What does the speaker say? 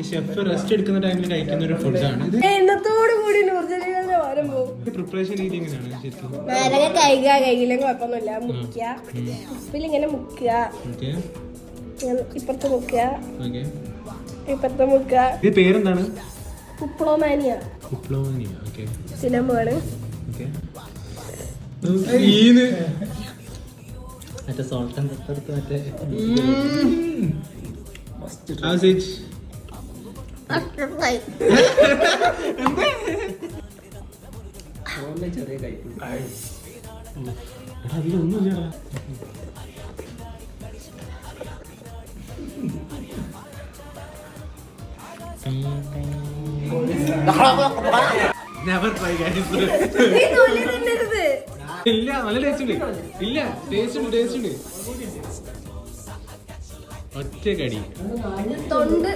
Chef rest എടുക്കുന്ന ടൈമിൽ കഴിക്കുന്ന ഒരു ഫുഡാണ്. പ്രിപ്പറേഷൻ രീതി എങ്ങനെയാണ് ശരിക്കും? കൈകിലും കുഴപ്പമൊന്നുമില്ല. മുക്കുക, ഉപ്പിലിങ്ങനെ മുക്കുക, ഇപ്പുറത്ത് മുക്കുക, ഇപ്പുറത്ത് മുക്കുക. ഇത് പേരെന്താണ്? കുപ്ലോമാനിയ. കുപ്ലോമാനിയ. ഓക്കെ. സിനമാണ്. ഓക്കെ. മറ്റേ സോൾട്ട് ആൻഡ് പെപ്പർ എടുത്ത് മറ്റേ How's it? ചെറിയ കഴിക്കും. അതിലൊന്നുമില്ലടാ. Never try guys. ഇല്ല, നല്ല ടേസ്റ്റ് ഉണ്ട്. ഇല്ല, ടേസ്റ്റ് ഉണ്ട്. ഒറ്റ കടി തൊണ്ട്